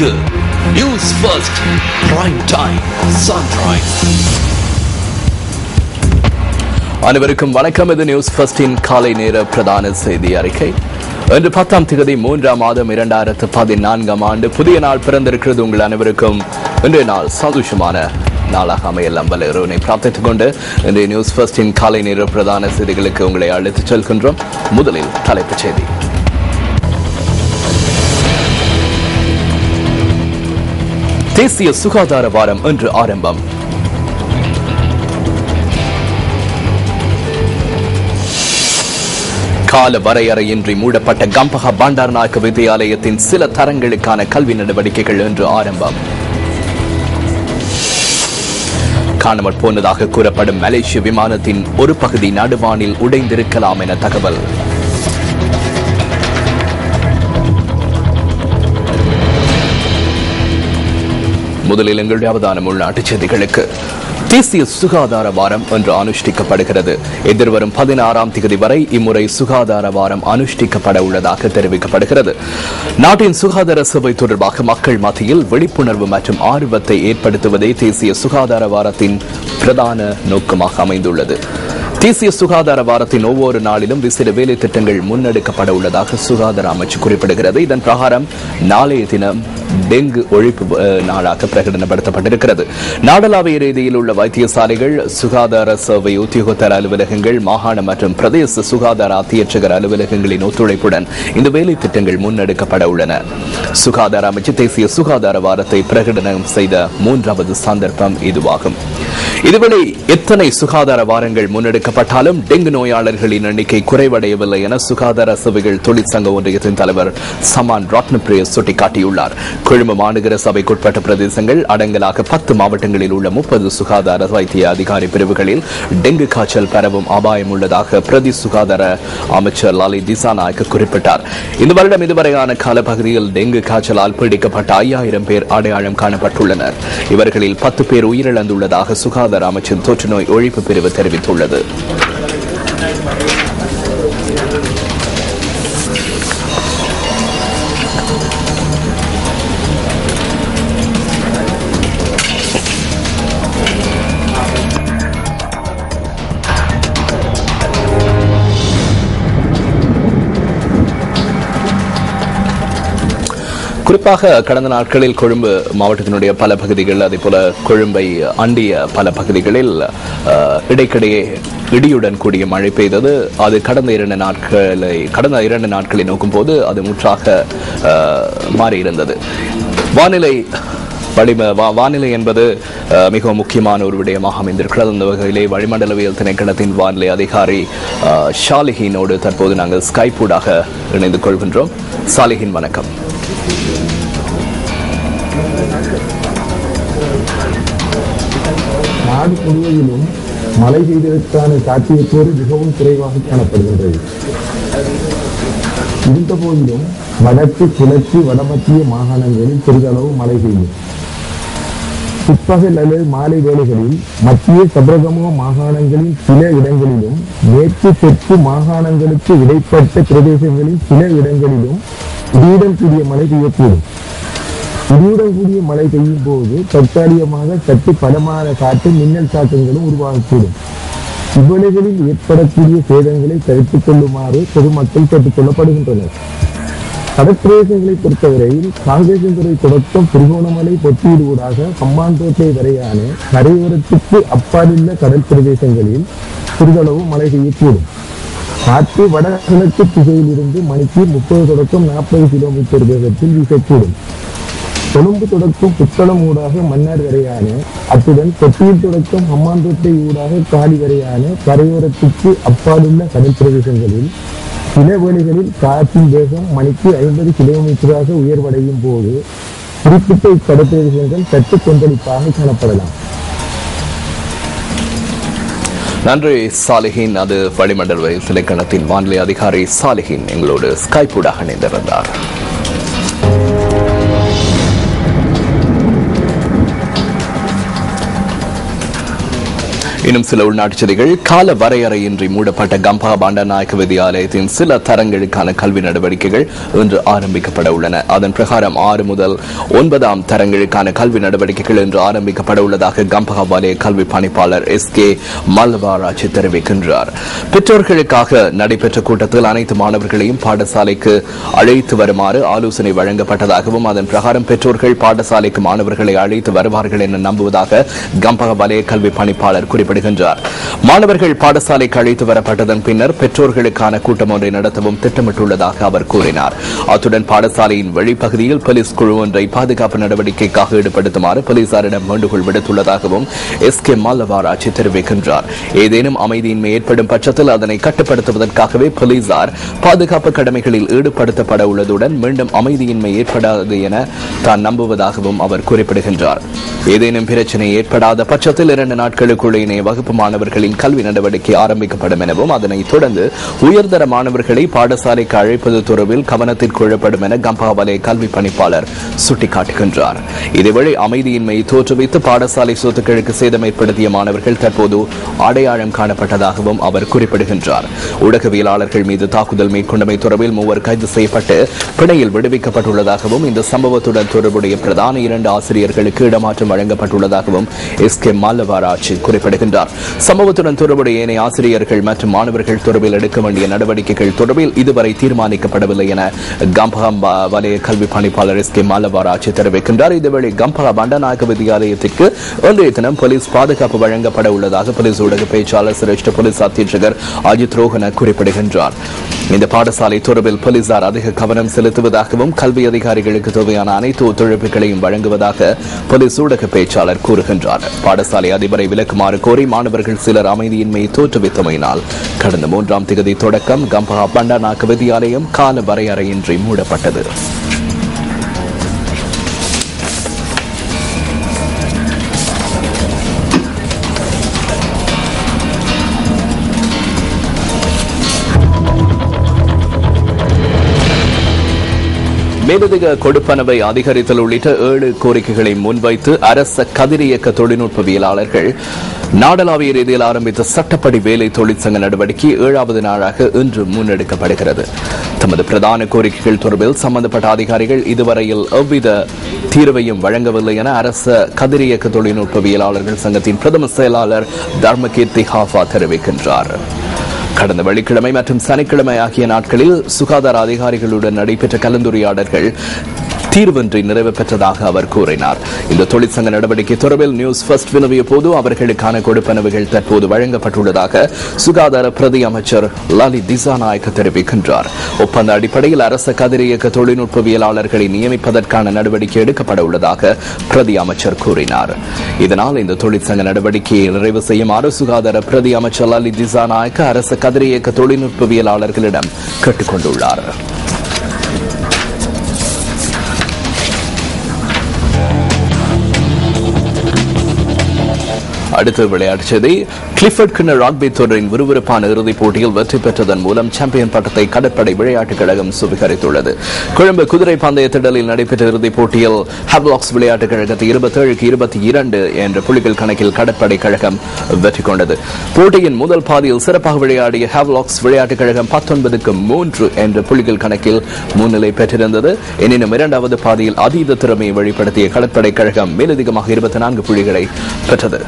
இது news first prime time sunrise. அனைவருக்கும் வணக்கம். இது நியூஸ் ஃபர்ஸ்டின் காலை நேர பிரதான செய்தி அறிக்கை. இன்று 10ஆம் தேதி 3ஆம் மாதம் 2014ஆம் ஆண்டு புதிய நாள் பிறந்திருக்கிறது. உங்கள் அனைவருக்கும் இன்றைய நாள் சந்தோஷமான நாளாக அமையலாம் வல்ல இறைவனை பிரார்த்தித்துக் கொண்டு இன்றைய நியூஸ் ஃபர்ஸ்டின் காலை நேர பிரதான செய்திகளுக்கு உங்களை அழைத்துச் செல்கின்றோம். முதலில் தலைப்புச் செய்தி. தேசிய சுகாதார வாரம் இன்று ஆரம்பம். கால வரையறையின்றி மூடப்பட்ட கம்பஹா பண்டாரநாயக்க வித்தியாலயத்தின் சில தரங்களுக்கான கல்வி நடவடிக்கைகள் இன்று ஆரம்பம். காணாமல் போனதாக கூறப்படும் மலேசிய விமானத்தின் ஒரு பகுதி நடுவானில் உடைந்திருக்கலாம் என தகவல். முதலில் எங்களுடைய அவதானம் உள்நாட்டு செய்திகளுக்கு. தேசிய சுகாதார வாரம் இன்று அனுஷ்டிக்கப்படுகிறது. எதிர்வரும் 16ஆம் தேதி வரை இம்முறை சுகாதார வாரம் அனுஷ்டிக்கப்பட உள்ளதாக தெரிவிக்கப்படுகிறது. நாட்டின் சுகாதார சேவை தொடர்பாக மக்கள் மத்தியில் விழிப்புணர்வு மற்றும் ஆர்வத்தை ஏற்படுத்துவதே தேசிய சுகாதார வாரத்தின் பிரதான நோக்கமாக அமைந்துள்ளது. தேசிய சுகாதார வாரத்தின் ஒவ்வொரு நாளிலும் விசேட வேலை திட்டங்கள் முன்னெடுக்கப்பட உள்ளதாக சுகாதார அமைச்சு குறிப்பிடுகிறது. இதன் பிரகாரம் நாளைய தினம் டெங்கு ஒழிப்பு நாளாக பிரகடனப்படுத்தப்பட்டிருக்கிறது. நாடளாவிய ரீதியில் உள்ள வைத்தியசாலைகள், சுகாதார சேவை உத்தியோகத்தர அலுவலகங்கள், மாகாண மற்றும் பிரதேச சுகாதார அத்தியட்சகர் அலுவலகங்களின் ஒத்துழைப்புடன் இந்த வேலை திட்டங்கள் முன்னெடுக்கப்பட உள்ளன. சுகாதார அமைச்சு தேசிய சுகாதார வாரத்தை பிரகடனம் செய்த 3வது சந்தர்ப்பம் இதுவாகும். இதுவரை எத்தனை சுகாதார வாரங்கள் முன்னெடுக்கப்பட்டாலும் டெங்கு நோயாளர்களின் எண்ணிக்கை குறைவடையவில்லை என சுகாதார சேவைகள் தொழிற்சங்க ஒன்றியத்தின் தலைவர் சமான் ரத்னப்பிரிய சுட்டிக்காட்டியுள்ளார். கொழும்பு மாநகர சபைக்குட்பட்ட பிரதேசங்கள் அடங்கலாக 10 மாவட்டங்களில் உள்ள 30 சுகாதார வைத்திய அதிகாரி பிரிவுகளில் டெங்கு காய்ச்சல் பரவும் அபாயம் உள்ளதாக பிரதி சுகாதார அமைச்சர் லாலி திசாநாயக்க குறிப்பிட்டார். இந்த வருடம் இதுவரையான காலப்பகுதியில் டெங்கு காய்ச்சலால் பீடிக்கப்பட்ட 5000 பேர் அடையாளம் காணப்பட்டுள்ளனர். இவர்களில் 10 பேர் உயிரிழந்துள்ளதாக சுகாதார அமைச்சின் தொற்றுநோய் ஒழிப்பு பிரிவு தெரிவித்துள்ளது. குறிப்பாக கடந்த நாட்களில் கொழும்பு மாவட்டத்தினுடைய பல பகுதிகள், அதே போல கொழும்பை அண்டிய பல பகுதிகளில் இடைக்கிடையே இடியுடன் கூடிய மழை பெய்தது. அது கடந்த 2 நாட்களை நோக்கும் போது அது முற்றாக மாறியிருந்தது. வானிலை என்பது மிகவும் முக்கியமான ஒரு விடயமாக அமைந்திருக்கிறது. அந்த வகையிலே வளிமண்டலவியல் திணைக்களத்தின் வானிலை அதிகாரி ஷாலிஹினோடு தற்போது நாங்கள் ஸ்கைப்பூடாக இணைந்து கொள்கின்றோம். ஷாலிஹின், வணக்கம். நாடு முழுவதிலும் மழை பெய்வதற்கான சாத்தியக்கூறு மிகவும் குறைவாக காணப்படுகின்றது. இருந்த போதிலும் வடக்கு, கிழக்கு, வடமத்திய மாகாணங்களில் பெரிதளவு மழை பெய்யும். பிற்பகல் அல்லது மாலை வேளைகளில் மத்திய சபரகமுக மாகாணங்களின் சில இடங்களிலும், மேற்கு தெற்கு மாகாணங்களுக்கு இடைப்பட்ட பிரதேசங்களில் சில இடங்களிலும் இடியுடன் கூடிய மழை பெய்யக்கூடும். இடியுடன் கூடிய மழை பெய்யும் போது தற்காலிகமாக சற்று பலமான காற்று, மின்னல் தாக்கங்களும் உருவாகக்கூடும். இவ்வேளைகளில் ஏற்படக்கூடிய சேதங்களை தவிர்த்துக் கொள்ளுமாறு பொதுமக்கள் கேட்டுக் கொள்ளப்படுகின்றனர். கடற்பிரதேசங்களை பொறுத்தவரையில் காங்கேசன்துறை தொடக்கம் திருகோணமலை பொத்தீடு ஊடாக ஹம்பாந்தோட்டை வரையான கரையோரத்துக்கு அப்பாலுள்ள கடல் பிரதேசங்களில் சிறிதளவு மழை பெய்யக்கூடும். காற்று வடகிழக்கு திசையில் இருந்து மணிக்கு 30 தொடக்கம் 40 கிலோமீட்டர் வேகத்தில் வீசக்கூடும். கொழும்பு தொடக்கம் புத்தளம் ஊடாக மன்னார் வரையான, அத்துடன் கொட்டியில் தொடக்கம் ஹம்பாந்தோட்டை ஊடாக காலி வரையான கரையோரத்துக்கு அப்பாலுள்ள கடல் பிரதேசங்களில் சில வேளைகளில் காற்றின் வேகம் மணிக்கு 50 கிலோமீட்டராக உயர்வடையும் போது குறிப்பிட்ட இக்கடற்பிரதேசங்கள் சற்று கொந்தளிப்பாக காணப்படலாம். நன்றி சாலிஹின். அது வளிமண்டல திணைக்களத்தின் வானிலை அதிகாரி சாலிஹின் எங்களோடு ஸ்கைப்பூடாக இணைந்திருந்தார். இன்னும் சில உள்நாட்டு செய்திகள். கால வரையறையின்றி மூடப்பட்ட கம்பஹா பண்டாநாயக்க வித்தியாலயத்தின் சில தரங்களுக்கான கல்வி நடவடிக்கைகள் இன்று ஆரம்பிக்கப்பட உள்ளன. அதன் பிரகாரம் 6 முதல் 9ஆம் தரங்களுக்கான கல்வி நடவடிக்கைகள் இன்று ஆரம்பிக்கப்பட உள்ளதாக கம்பஹா வலய கல்வி பணிப்பாளர் SK மல்வாராஜ் தெரிவிக்கின்றார். பெற்றோர்களுக்காக நடைபெற்ற கூட்டத்தில் அனைத்து மாணவர்களையும் பாடசாலைக்கு அழைத்து வருமாறு ஆலோசனை வழங்கப்பட்டதாகவும் அதன் பிரகாரம் பெற்றோர்கள் பாடசாலைக்கு மாணவர்களை அழைத்து வருவார்கள் என நம்புவதாக கம்பஹா வலய கல்வி பணிப்பாளர் குறிப்பிடுகின்றார். மாணவர்கள் பாடசாலைக்கு அழைத்து வரப்பட்டதன் பின்னர் பெற்றோர்களுக்கான கூட்டம் ஒன்றை நடத்தவும் திட்டமிட்டுள்ளதாக அவர் கூறினார். அத்துடன் பாடசாலையின் வெளிப்பகுதியில் போலீஸ் குழு ஒன்றை பாதுகாப்பு நடவடிக்கைக்காக ஈடுபடுத்துமாறு போலீசாரிடம் வேண்டுகோள் விடுத்துள்ளதாகவும் SK மல்லவாராஜ் தெரிவிக்கின்றார். ஏதேனும் அமைதியின்மை ஏற்படும் பட்சத்தில் அதனை கட்டுப்படுத்துவதற்காகவே போலீசார் பாதுகாப்பு கடமைகளில் ஈடுபடுத்தப்பட உள்ளதுடன் மீண்டும் அமைதியின்மை ஏற்படாது என தான் நம்புவதாகவும் அவர் குறிப்பிடுகின்றார். ஏதேனும் பிரச்சனை ஏற்படாத பட்சத்தில் 2 நாட்களுக்குள்ளே வகுப்பு மாணவர்களின் கல்வி நடவடிக்கை ஆரம்பிக்கப்படும் எனவும் அதனைத் தொடர்ந்து உயர்தர மாணவர்களை பாடசாலைக்கு அழைப்பது தொடர்பில் கவனத்தில் கொள்ளப்படும் என கம்பஹா வலய கல்வி பணிப்பாளர் சுட்டிக்காட்டுகின்றார். இதேவேளை அமைதியின்மையை தோற்றுவித்து பாடசாலை சொத்துக்களுக்கு சேதம் ஏற்படுத்திய மாணவர்கள் தற்போது அடையாளம் காணப்பட்டதாகவும் அவர் குறிப்பிடுகின்றார். ஊடகவியலாளர்கள் மீது தாக்குதல் மேற்கொண்டமை தொடர்பில் 3 கைது செய்யப்பட்டு பிணையில் விடுவிக்கப்பட்டுள்ளதாகவும் இந்த சம்பவத்துடன் தொடர்புடைய பிரதான 2 ஆசிரியர்களுக்கு இடமாற்றம் வழங்கப்பட்டுள்ளதாகவும் SK மல்லவாராஜ் குறிப்பிடுகின்றார். சம்பவத்துடன் தொடர்புடைய ஏனைய ஆசிரியர்கள் மற்றும் மாணவர்கள் தொடர்பில் எடுக்க வேண்டிய நடவடிக்கைகள் தொடர்பில் இதுவரை தீர்மானிக்கப்படவில்லை என கம்பஹா வலய கல்வி பணிப்பாளர் SK மல்லவாராஜ் தெரிவிக்கின்றார். இதுவேளை கம்பஹா பண்டாநாயக்க வித்தியாலயத்திற்கு இன்றைய தினம் போலீஸ் பாதுகாப்பு வழங்கப்பட உள்ளதாக போலீஸ் ஊடக பேச்சாளர் சிரேஷ்ட போலீஸ் அத்தீட்சகர் அஜித் ரோஹன குறிப்பிடுகின்றார். இந்த பாடசாலை தொடர்பில் போலீசார் அதிக கவனம் செலுத்துவதாகவும் கல்வி அதிகாரிகளுக்கு தேவையான அனைத்து ஒத்துழைப்புகளையும் வழங்குவதாக போலீஸ் ஊடக பேச்சாளர் கூறுகின்றார். பாடசாலை அதிபரை விலக்குமாறு கோரி மாணவர்கள் சிலர் அமைதியின்மையை தோற்றுவித்தமையினால் கடந்த 3ஆம் திகதி தொடக்கம் கம்பஹா பண்டாநாயக்க வித்தியாலயம் கால வரையறையின்றி மூடப்பட்டது. மேலதிக கொடுப்பனவை அதிகரித்தல் உள்ளிட்ட 7 கோரிக்கைகளை முன்வைத்து அரச கதிரியக்க தொழில்நுட்பவியலாளர்கள் நாடளாவிய ரீதியில் ஆரம்பித்த சட்டப்படி வேலை தொழிற்சங்க நடவடிக்கை 7வது நாளாக இன்று முன்னெடுக்கப்படுகிறது. தமது பிரதான கோரிக்கைகள் தொடர்பில் சம்பந்தப்பட்ட அதிகாரிகள் இதுவரையில் எவ்வித தீர்வையும் வழங்கவில்லை என அரச கதிரியக்க தொழில்நுட்பவியலாளர்கள் சங்கத்தின் பிரதம செயலாளர் தர்மகீர்த்தி ஹாஃபா தெரிவிக்கின்றார். கடந்த வெள்ளிக்கிழமை மற்றும் சனிக்கிழமை ஆகிய நாட்களில் சுகாதார அதிகாரிகளுடன் நடைபெற்ற கலந்துரையாடல்கள் தீர்வின்றி நிறைவு பெற்றதாக அவர் கூறினார். இந்த தொழிற்சங்க நடவடிக்கை தொடர்பில் நியூஸ் ஃபர்ஸ்ட் வினவிய போது அவர்களுக்கான கொடுப்பனவுகள் தற்போது வழங்கப்பட்டுள்ளதாக சுகாதார பிரதி அமைச்சர் லலித் திசாநாயக்க தெரிவிக்கின்றார். ஒப்பந்த அடிப்படையில் அரச கதிரியக்க தொழில்நுட்பவியலாளர்களை நியமிப்பதற்கான நடவடிக்கை எடுக்கப்பட உள்ளதாக பிரதி அமைச்சர் கூறினார். இதனால் இந்த தொழிற்சங்க நடவடிக்கையை நிறைவு செய்யுமாறு சுகாதார பிரதி அமைச்சர் லலித் திசாநாயக்க அரச கதிரியக்க தொழில்நுட்பவியலாளர்களிடம் கேட்டுக் கொண்டுள்ளார். அடுத்த விளையாட்டுச் செய்தி. கிளிஃபர்ட் கிண்ண ராக்பி தொடரின் விறுவிறுப்பான இறுதிப் போட்டியில் வெற்றி பெற்றதன் மூலம் சாம்பியன் பட்டத்தை கடற்படை விளையாட்டுக் கழகம் சுவீகரித்துள்ளது. கொழும்பு குதிரை பந்தய திடலில் நடைபெற்ற இறுதிப் போட்டியில் ஹெவ்லாக்ஸ் விளையாட்டுக் கழகத்தை 27-22 என்ற புள்ளிகள் கணக்கில் கடற்படை கழகம் வெற்றி கொண்டது. போட்டியின் முதல் பாதியில் சிறப்பாக விளையாடிய ஹெவ்லாக்ஸ் விளையாட்டுக் கழகம் 19-3 என்ற புள்ளிகள் கணக்கில் முன்னிலை பெற்றிருந்தது. எனினும் 2வது பாதியில் அதீத திறமையை வெளிப்படுத்திய கடற்படை கழகம் மேலதிகமாக 24 புள்ளிகளை பெற்றது.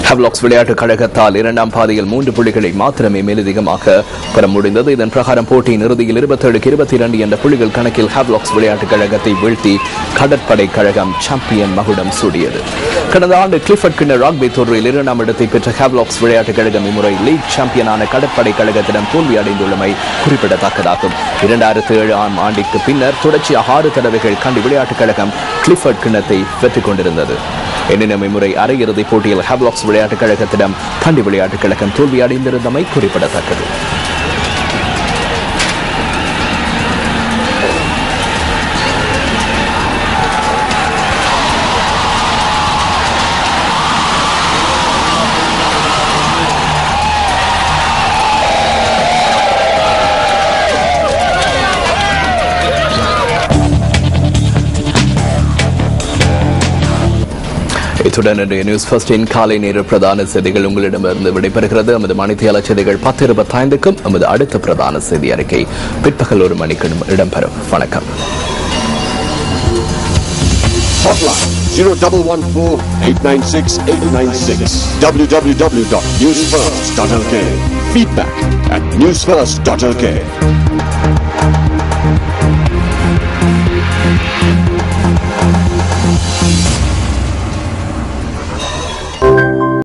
ஹெவ்லாக்ஸ் விளையாட்டுக் கழகத்தால் 2ஆம் பாதியில் 3 புள்ளிகளை மாத்திரமே மேலதிகமாக பெற முடிந்தது. இதன் பிரகாரம் போட்டியின் இறுதியில் 27-22 என்ற புள்ளிகள் கணக்கில் ஹெவ்லாக்ஸ் விளையாட்டுக் கழகத்தை வீழ்த்தி கடற்படை கழகம் சாம்பியன் மகுடம் சூடியது. கடந்த ஆண்டு கிளிஃபர்ட் கிண்ண ராக்பி தொடரில் 2ஆம் இடத்தை பெற்ற ஹெவ்லாக்ஸ் விளையாட்டுக் கழகம் இம்முறை லீக் சாம்பியனான கடற்படை கழகத்திடம் தோல்வி அடைந்துள்ளமை குறிப்பிடத்தக்கதாகும். 2007ஆம் ஆண்டிற்கு பின்னர் தொடர்ச்சியாக 6 தடவைகள் கண்டி விளையாட்டுக் கழகம் கிளிஃபர்ட் கிண்ணத்தை வெற்றிக் கொண்டிருந்தது. எனினும் இம்முறை அரையிறுதிப் போட்டியில் ஹெவ்லாக்ஸ் விளையாட்டுக் கழகத்திடம் கண்டி விளையாட்டுக் கழகம் தோல்வி அடைந்திருந்தமை குறிப்பிடத்தக்கது. இத்துடன் இன்றைய நியூஸ் ஃபர்ஸ்டின் காலை நேர பிரதான செய்திகள் உங்களிடமிருந்து விடைபெறுகிறது. நமது மணித்தியால செய்திகள் 10:25க்கும் நமது அடுத்த பிரதான செய்தி அறிக்கை பிற்பகல் 1 மணிக்கு இடம்பெறும். வணக்கம். Hotline 0114-896-896 www.newsfirst.lk. Feedback at newsfirst.lk.